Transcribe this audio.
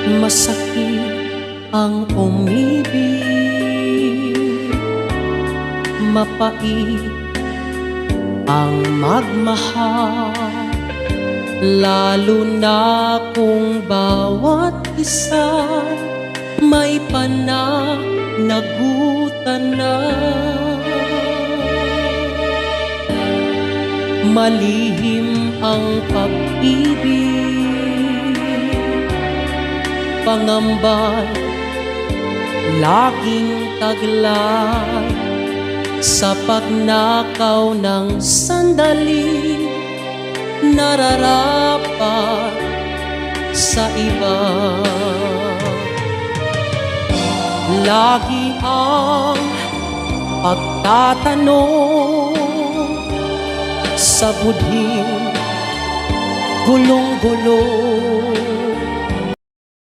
Masakit ang umibig, mapait ang magmahal, lalo na kung bawat isa may pananagutan na. Malihim ang pag-ibig, pangamba'y laging taglay sa pagnakaw ng sandali, nararapat sa iba. Lagi ang pagtatanong sa budhing gulong-gulo,